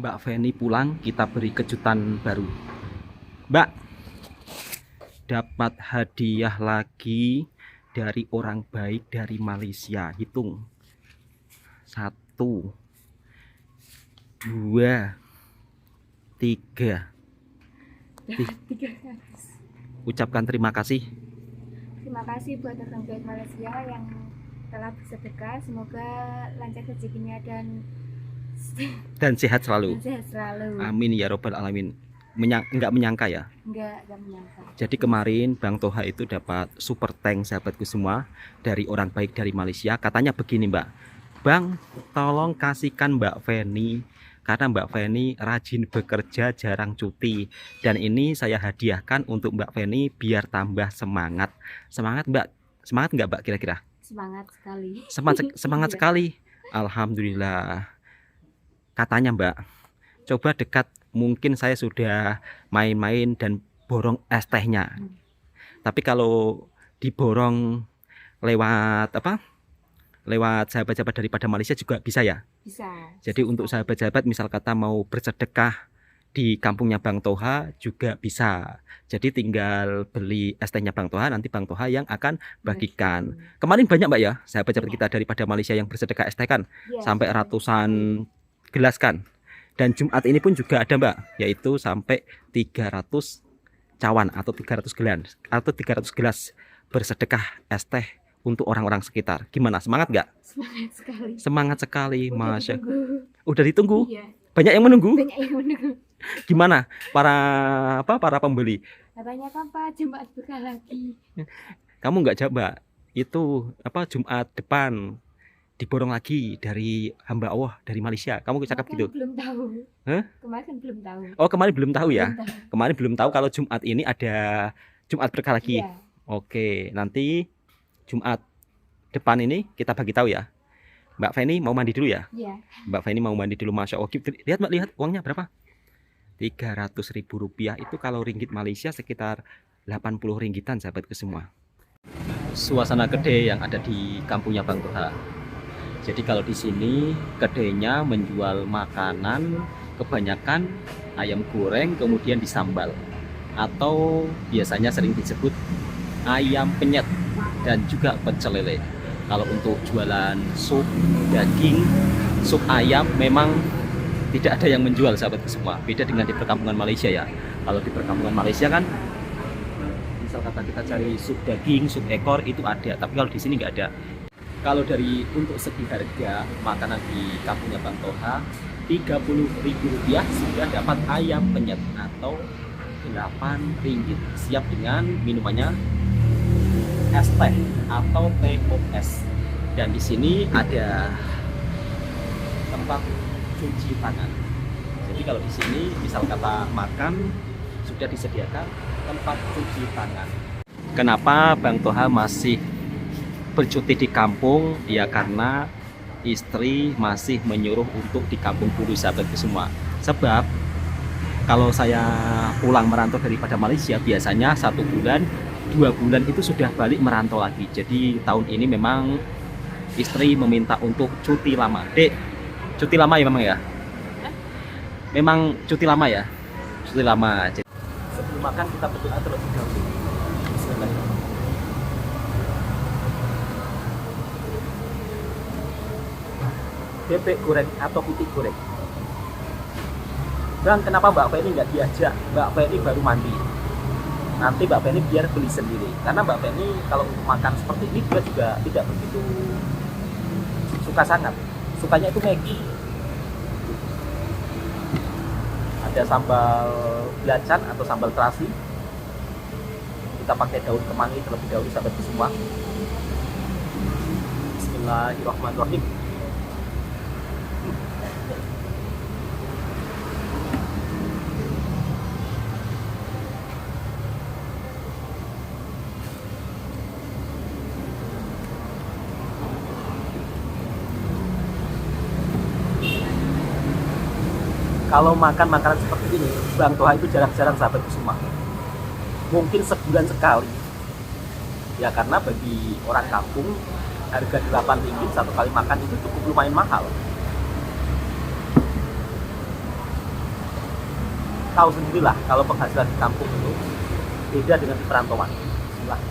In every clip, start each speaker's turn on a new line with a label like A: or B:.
A: Mbak Feni pulang, kita beri kejutan baru. Mbak, dapat hadiah lagi dari orang baik dari Malaysia. Hitung. 1, 2, 3. Ucapkan terima kasih.
B: Terima kasih buat orang baik Malaysia yang telah bersedekah. Semoga lancar rezekinya dan
A: sehat selalu.
B: sehat selalu.
A: Amin ya robbal alamin. Enggak menyangka ya?
B: Enggak menyangka.
A: Jadi kemarin Bang Toha itu dapat super tank sahabatku semua dari orang baik dari Malaysia. Katanya begini Mbak, Bang tolong kasihkan Mbak Feni, karena Mbak Feni rajin bekerja, jarang cuti. Dan ini saya hadiahkan untuk Mbak Feni biar tambah semangat. Semangat Mbak? Semangat nggak Mbak kira-kira?
B: Semangat sekali.
A: Semangat
B: Iya.
A: sekali. Alhamdulillah. Katanya Mbak, coba dekat, mungkin saya sudah main-main dan borong es tehnya. Tapi kalau diborong lewat apa? Lewat sahabat-sahabat daripada Malaysia juga bisa ya?
B: Bisa.
A: Jadi untuk sahabat-sahabat misal kata mau bersedekah di kampungnya Bang Toha juga bisa. Jadi tinggal beli es tehnya Bang Toha, nanti Bang Toha yang akan bagikan. Kemarin banyak Mbak ya sahabat-sahabat kita daripada Malaysia yang bersedekah es teh kan?
B: Ya,
A: Sampai ratusan gelas kan. Dan Jumat ini pun juga ada Mbak, yaitu sampai 300 cawan atau 300 gelas atau 300 gelas bersedekah es teh untuk orang-orang sekitar. Gimana, semangat nggak?
B: Semangat sekali.
A: Semangat sekali, Masya. Udah
B: Ditunggu.
A: ditunggu?
B: Iya.
A: Banyak yang menunggu?
B: Banyak yang menunggu.
A: Gimana para pembeli?
B: Katanya kapan Jumat buka lagi?
A: Kamu nggak jawab Mbak? Itu Jumat depan diborong lagi dari hamba Allah dari Malaysia. Kamu cakap gitu?
B: Belum tahu.
A: Hah?
B: Kemarin kan belum tahu.
A: Oh, kemarin belum tahu ya?
B: Belum tahu.
A: Kemarin belum tahu kalau Jumat ini ada Jumat berkah lagi.
B: Iya.
A: Oke, nanti Jumat depan ini kita bagi tahu ya. Mbak Feni mau mandi dulu ya?
B: Iya.
A: Mbak Feni mau mandi dulu, Masya Allah. Lihat Mbak, lihat uangnya berapa? 300.000 rupiah, itu kalau ringgit Malaysia sekitar 80 ringgitan sahabatku semua. Suasana kedai yang ada di kampungnya Bang Toha. Jadi kalau di sini kedainya menjual makanan kebanyakan ayam goreng kemudian disambal, atau biasanya sering disebut ayam penyet dan juga pecel lele. Kalau untuk jualan sup daging, sup ayam memang tidak ada yang menjual sahabatku semua. Beda dengan di perkampungan Malaysia ya. Kalau di perkampungan Malaysia kan misal kata kita cari sup daging, sup ekor itu ada, tapi kalau di sini nggak ada. Kalau dari untuk segi harga makanan di kampungnya Bang Toha, 30.000 rupiah sudah dapat ayam penyet atau 8 ringgit. Siap dengan minumannya es teh atau TOS. Dan di sini ada tempat cuci tangan. Jadi kalau di sini misal kata makan sudah disediakan tempat cuci tangan. Kenapa Bang Toha masih bercuti di kampung? Ya karena istri masih menyuruh untuk di kampung dulu sahabatku semua. Sebab kalau saya pulang merantau daripada Malaysia biasanya 1 bulan 2 bulan itu sudah balik merantau lagi. Jadi tahun ini memang istri meminta untuk cuti lama. Dek, cuti lama ya memang ya? Memang cuti lama ya? Cuti lama. Jadi, sebelum makan kita berdoa terlebih dahulu. Bismillahirrahmanirrahim. Bebek goreng atau putih goreng. Bang, kenapa Mbak Feni nggak diajak? Mbak Feni baru mandi. Nanti Mbak Feni biar beli sendiri. Karena Mbak Feni kalau makan seperti ini dia juga tidak begitu suka sangat. Sukanya itu Maggi. Ada sambal belacan atau sambal terasi. Kita pakai daun kemangi terlebih dahulu sahabat semua. Bismillahirrahmanirrahim. Kalau makan makanan seperti ini, Bang Toha itu jarang-jarang sahabatku semua. Mungkin sebulan sekali. Ya karena bagi orang kampung harga 8 ringgit satu kali makan itu cukup lumayan mahal. tahu sendirilah kalau penghasilan di kampung itu beda dengan di perantauan. Bismillah.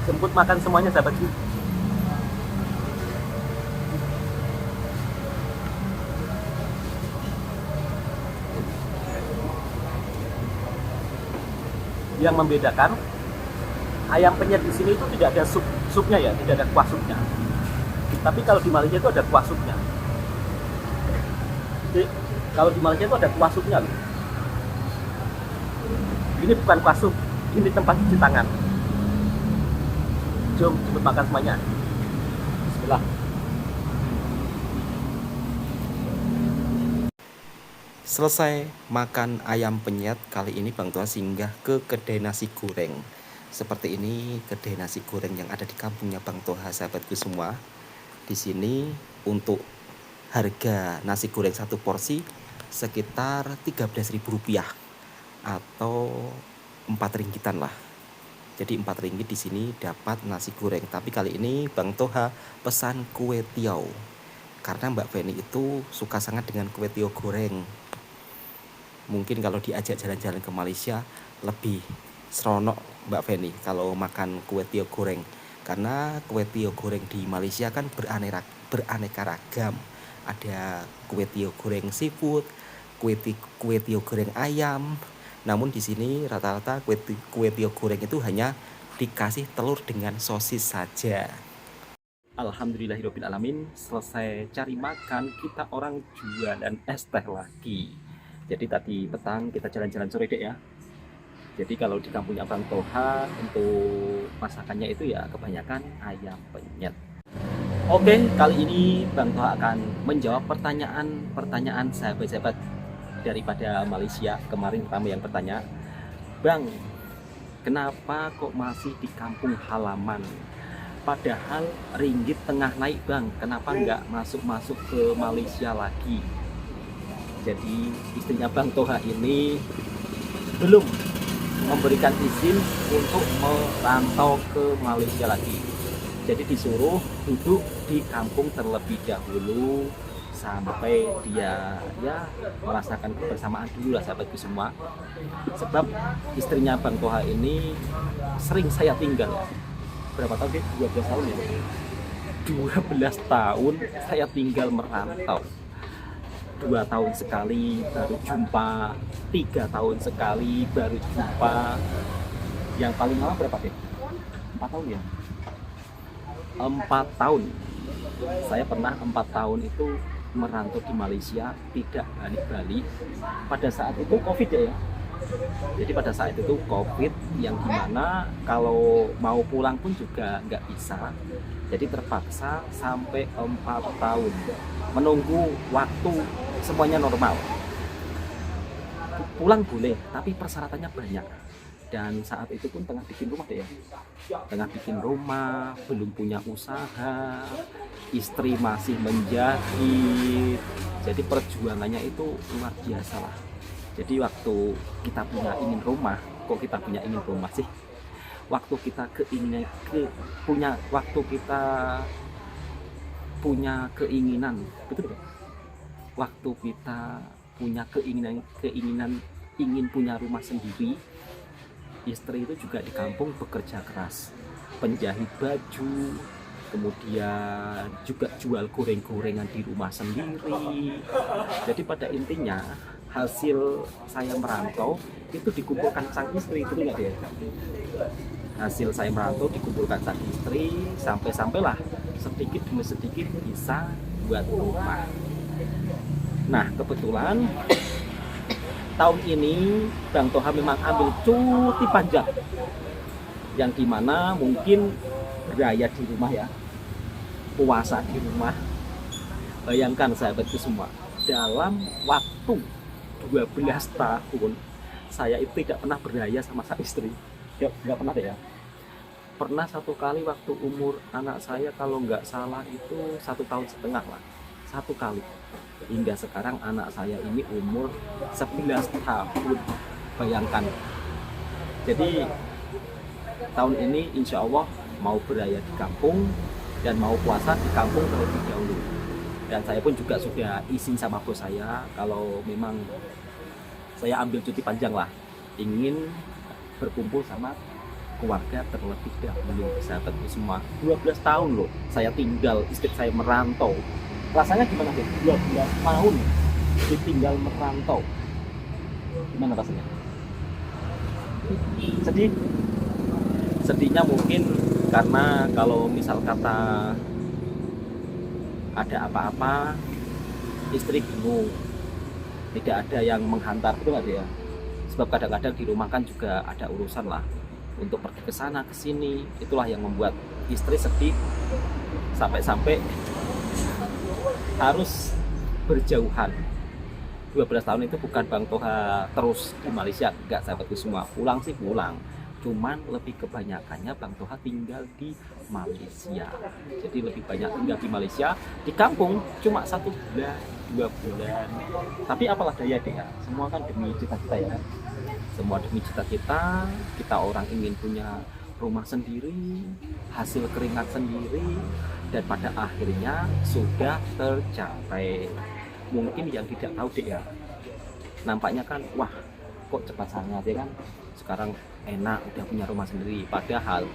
A: Jemput makan semuanya sahabatku. Yang membedakan ayam penyet di sini itu tidak ada supnya ya, tidak ada kuah supnya. Tapi kalau di Malaysia itu ada kuah supnya. Jadi, kalau di Malaysia itu ada kuah supnya loh. Ini bukan kuah sup, ini tempat cuci tangan. Jom cepet makan semuanya. Bismillah. Selesai makan ayam penyet, kali ini Bang Toha singgah ke kedai nasi goreng. Seperti ini kedai nasi goreng yang ada di kampungnya Bang Toha, sahabatku semua. Di sini untuk harga nasi goreng satu porsi sekitar Rp13.000 atau 4 ringgitan lah. Jadi 4 ringgit di sini dapat nasi goreng. Tapi kali ini Bang Toha pesan kue tiaw. Karena Mbak Feni itu suka sangat dengan kue tiaw goreng. Mungkin kalau diajak jalan-jalan ke Malaysia lebih seronok Mbak Feni kalau makan kue tiaw goreng. Karena kue tiaw goreng di Malaysia kan beraneka ragam. Ada kue tiaw goreng seafood, kue tiaw goreng ayam. Namun di sini rata-rata kue tiaw goreng itu hanya dikasih telur dengan sosis saja. Alhamdulillahirobbilalamin, selesai cari makan, kita orang jualan es teh lagi. Jadi tadi petang kita jalan-jalan sore dek ya. Jadi kalau di kampungnya Bang Toha untuk masakannya itu ya kebanyakan ayam penyet. Oke, kali ini Bang Toha akan menjawab pertanyaan sahabat-sahabat daripada Malaysia. Kemarin ramai yang bertanya, Bang, kenapa kok masih di kampung halaman? Padahal ringgit tengah naik Bang, kenapa nggak masuk ke Malaysia lagi? Jadi istrinya Bang Toha ini belum memberikan izin untuk merantau ke Malaysia lagi. Jadi disuruh duduk di kampung terlebih dahulu sampai dia ya merasakan kebersamaan dulu lah sahabatku semua. Sebab istrinya Bang Toha ini sering saya tinggal ya. Berapa tahun dia? 12 tahun ya. 12 tahun saya tinggal merantau. 2 tahun sekali baru jumpa, 3 tahun sekali baru jumpa. Yang paling lama berapa deh? 4 tahun ya? 4 tahun. Saya pernah 4 tahun itu merantau di Malaysia, tidak balik-balik. Pada saat itu COVID ya. Jadi pada saat itu COVID yang dimana kalau mau pulang pun juga nggak bisa. Jadi terpaksa sampai 4 tahun menunggu waktu semuanya normal. Pulang boleh, tapi persyaratannya banyak. Dan saat itu pun tengah bikin rumah deh ya. Tengah bikin rumah, belum punya usaha, istri masih menjahit. Jadi perjuangannya itu luar biasa lah. Jadi waktu kita ingin rumah, kok kita ingin rumah sih? Waktu kita punya keinginan, betul gak? Waktu kita punya keinginan ingin punya rumah sendiri, istri itu juga di kampung bekerja keras, penjahit baju, kemudian juga jual goreng-gorengan di rumah sendiri. Jadi pada intinya hasil saya merantau itu dikumpulkan sang istri, itu nggak deh? Hasil saya merantau dikumpulkan sang istri, sampailah sedikit demi sedikit bisa buat rumah. Nah kebetulan tahun ini Bang Toha memang ambil cuti panjang, yang dimana mungkin beraya di rumah ya, puasa di rumah. Bayangkan sahabatku semua, dalam waktu 12 tahun saya itu tidak pernah beraya sama sang istri. Nggak pernah deh ya. Pernah satu kali waktu umur anak saya kalau nggak salah itu 1,5 tahun lah, satu kali. Hingga sekarang anak saya ini umur 11 tahun, bayangkan. Jadi tahun ini insya Allah mau beraya di kampung dan mau puasa di kampung terlebih dahulu. Dan saya pun juga sudah izin sama bos saya kalau memang saya ambil cuti panjang lah, ingin berkumpul sama keluarga terlebih dahulu. Sahabatku semua, 12 tahun loh saya tinggal, istri saya merantau. Rasanya gimana deh? 12 tahun ditinggal merantau. Gimana rasanya? Sedih? Sedihnya mungkin karena kalau misal kata ada apa-apa, istri bingung, tidak ada yang menghantar, betul nggak dia? Sebab kadang-kadang di rumah kan juga ada urusan lah untuk pergi ke sana ke sini. Itulah yang membuat istri sedih sampai-sampai harus berjauhan. 12 tahun itu bukan Bang Toha terus di Malaysia, enggak sahabatku semua. Pulang sih pulang, cuman lebih kebanyakannya Bang Toha tinggal di Malaysia. Jadi lebih banyak tinggal di Malaysia, di kampung cuma 1 bulan, 2 bulan. Tapi apalah daya deh ya, semua kan demi cita-cita ya. Semua demi cita-cita, kita orang ingin punya rumah sendiri, hasil keringat sendiri, dan pada akhirnya sudah tercapai. Mungkin yang tidak tahu deh ya, nampaknya kan wah kok cepat sangat ya kan, sekarang enak udah punya rumah sendiri. Padahal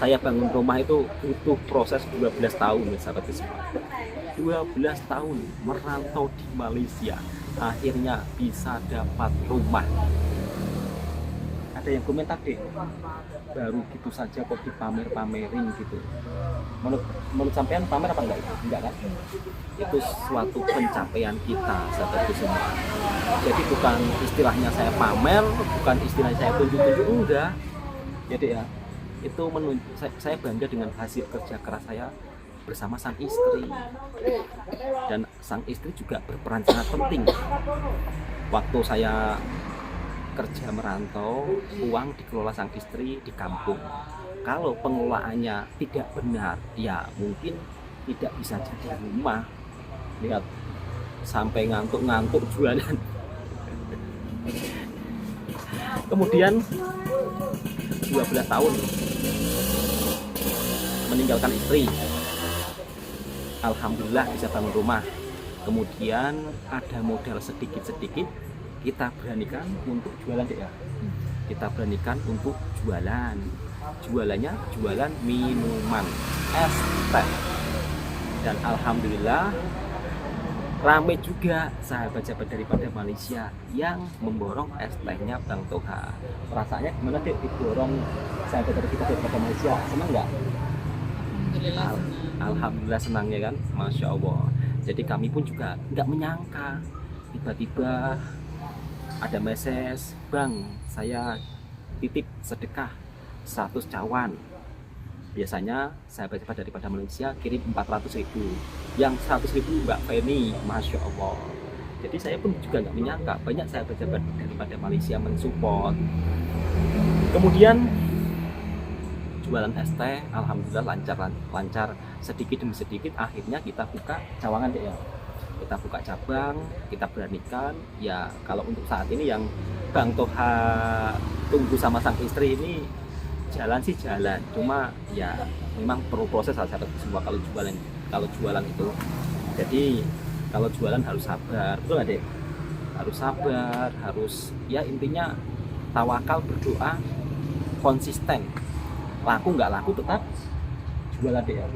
A: saya bangun rumah itu butuh proses 12 tahun ya sahabat semua. 12 tahun merantau di Malaysia, akhirnya bisa dapat rumah. Ada yang komentar deh, baru gitu saja kok dipamer-pamerin gitu. Menurut sampean pamer apa enggak itu? Enggak kan? Itu suatu pencapaian kita sahabatku semua. Jadi bukan istilahnya saya pamer, bukan istilahnya saya tunjuk-tunjuk, enggak. Jadi ya, itu saya bangga dengan hasil kerja keras saya bersama sang istri. Dan sang istri juga berperan sangat penting. Waktu saya kerja merantau, uang dikelola sang istri di kampung. Kalau pengelolaannya tidak benar, ya mungkin tidak bisa jadi rumah. Lihat, sampai ngantuk-ngantuk jualan. Kemudian 12 tahun meninggalkan istri, alhamdulillah bisa bangun rumah. Kemudian ada modal sedikit-sedikit, kita beranikan untuk jualan deh ya. Kita beranikan untuk jualan. Jualannya jualan minuman es teh. Dan alhamdulillah ramai juga sahabat-sahabat daripada Malaysia yang memborong es tehnya Bang Toha. Perasaannya gimana deh diborong sahabat dari kita daripada Malaysia? Senang nggak? Alhamdulillah senang ya kan, Masya Allah. Jadi kami pun juga nggak menyangka tiba-tiba ada message, Bang, saya titip sedekah 100 cawan. Biasanya sahabat-sahabat daripada Malaysia kirim 400.000, yang 100.000 Mbak Feni, Masya Allah. Jadi saya pun juga nggak menyangka banyak sahabat-sahabat daripada Malaysia mensupport. Kemudian jualan es teh, alhamdulillah lancar sedikit demi sedikit. Akhirnya kita buka cawangan deh ya. Kita buka cabang, kita beranikan. Ya kalau untuk saat ini yang Bang Toha tunggu sama sang istri ini jalan sih jalan, cuma ya memang perlu proses sahabat semua kalau jualan itu. Jadi kalau jualan harus sabar, betul nggak deh? Harus sabar, harus ya intinya tawakal, berdoa, konsisten. Laku nggak laku tetap jualan deh ya.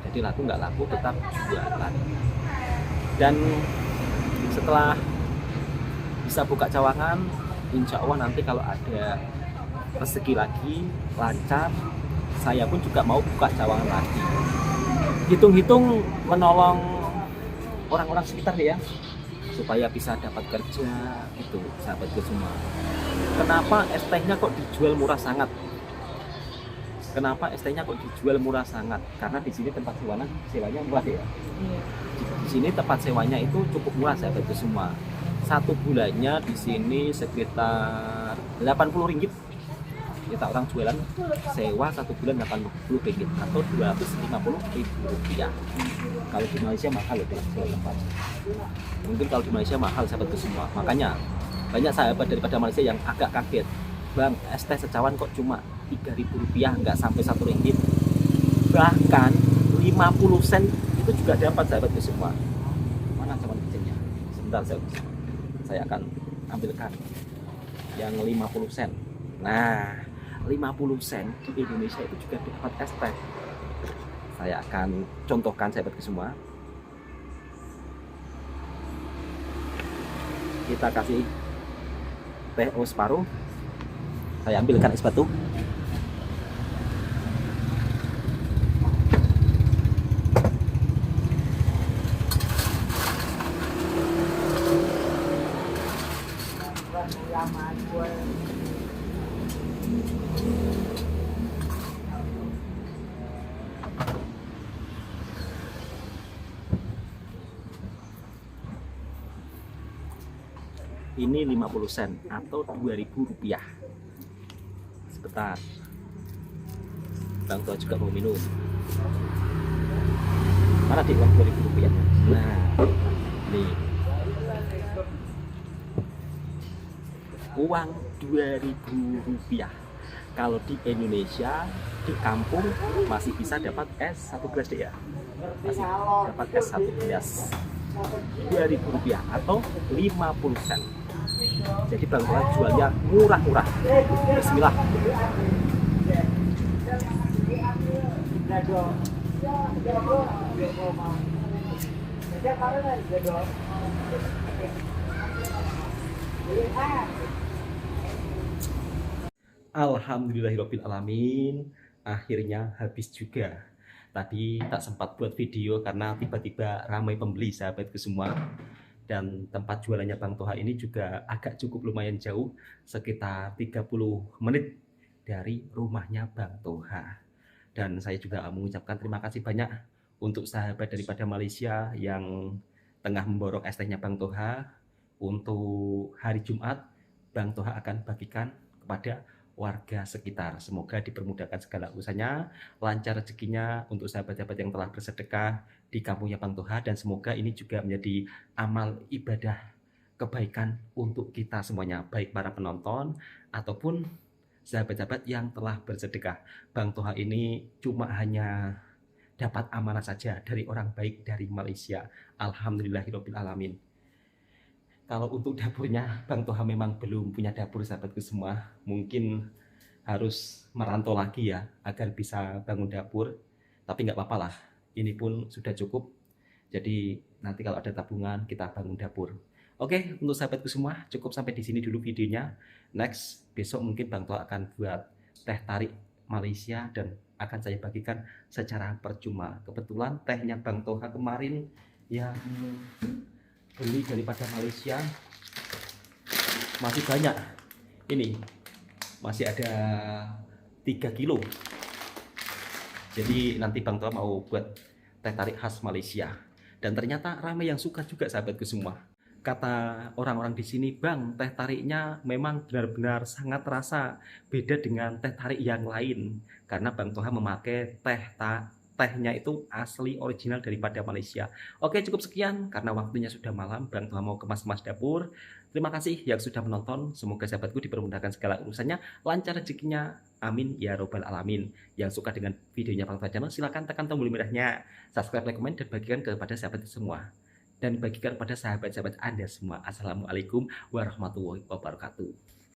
A: Jadi laku nggak laku tetap jualan. Dan setelah bisa buka cawangan, insya Allah nanti kalau ada rezeki lagi lancar, saya pun juga mau buka cawangan lagi. Hitung-hitung menolong orang-orang sekitar ya, supaya bisa dapat kerja gitu sahabatku semua. Kenapa es tehnya kok dijual murah sangat? Kenapa es tehnya kok dijual murah sangat? Karena di sini tempat sewanya murah ya. Di sini tempat sewanya itu cukup murah sahabatku semua. Satu bulannya di sini sekitar 80 ringgit. Kita orang jualan sewa satu bulan 80 ringgit atau 250.000 rupiah. Kalau di Malaysia mahal loh sewa tempat. Mungkin kalau di Malaysia mahal sahabatku semua. Makanya banyak sahabat daripada Malaysia yang agak kaget, Bang, es teh secawan kok cuma Rp3.000, nggak sampai Rp1, bahkan 50 sen itu juga dapat sahabatku semua. Mana cuman kecilnya? Sebentar saya akan ambilkan yang 50 sen. Nah, 50 sen di Indonesia itu juga dapat es teh. Saya akan contohkan sahabatku semua. Kita kasih teh separuh. Saya ambilkan es batu. Ini 50 sen atau Rp2.000. Sebentar, Bang Tua juga mau minum. Mana di uang Rp2.000? Nah, nih uang Rp2.000. Kalau di Indonesia, di kampung masih bisa dapat es 1 gelas deh ya. Masih dapat es 1 gelas Rp2.000 atau 50 sen. Jadi Bang Tua jualnya murah-murah. Bismillah. Alhamdulillahirobbilalamin, akhirnya habis juga. Tadi tak sempat buat video karena tiba-tiba ramai pembeli sahabatku semua. Dan tempat jualannya Bang Toha ini juga agak cukup lumayan jauh, sekitar 30 menit dari rumahnya Bang Toha. Dan saya juga mengucapkan terima kasih banyak untuk sahabat daripada Malaysia yang tengah memborong es tehnya Bang Toha. Untuk hari Jumat, Bang Toha akan bagikan kepada warga sekitar. Semoga dipermudahkan segala urusannya, lancar rezekinya untuk sahabat-sahabat yang telah bersedekah di kampungnya Bang Toha, dan semoga ini juga menjadi amal ibadah kebaikan untuk kita semuanya, baik para penonton ataupun sahabat-sahabat yang telah bersedekah. Bang Toha ini cuma hanya dapat amanah saja dari orang baik dari Malaysia. Alhamdulillahirobbilalamin. Kalau untuk dapurnya, Bang Toha memang belum punya dapur sahabatku semua. Mungkin harus merantau lagi ya, agar bisa bangun dapur. Tapi nggak apa-apa lah, ini pun sudah cukup. Jadi nanti kalau ada tabungan, kita bangun dapur. Oke, untuk sahabatku semua, cukup sampai di sini dulu videonya. Next, besok mungkin Bang Toha akan buat teh tarik Malaysia dan akan saya bagikan secara percuma. Kebetulan tehnya Bang Toha kemarin yang beli daripada Malaysia masih banyak. Ini masih ada 3 kilo. Jadi nanti Bang Toha mau buat teh tarik khas Malaysia. Dan ternyata ramai yang suka juga sahabatku semua. Kata orang-orang di sini, Bang, teh tariknya memang benar-benar sangat terasa beda dengan teh tarik yang lain. Karena Bang Toha memakai tehnya itu asli original daripada Malaysia. Oke, cukup sekian karena waktunya sudah malam. Bang Toha mau kemas-kemas dapur. Terima kasih yang sudah menonton. Semoga sahabatku dipermudahkan segala urusannya, lancar rezekinya. Amin ya robbal alamin. Yang suka dengan videonya Bang Toha channel, silahkan tekan tombol merahnya, subscribe, like, komen, dan bagikan kepada sahabat semua. Dan bagikan kepada sahabat-sahabat Anda semua. Assalamualaikum warahmatullahi wabarakatuh.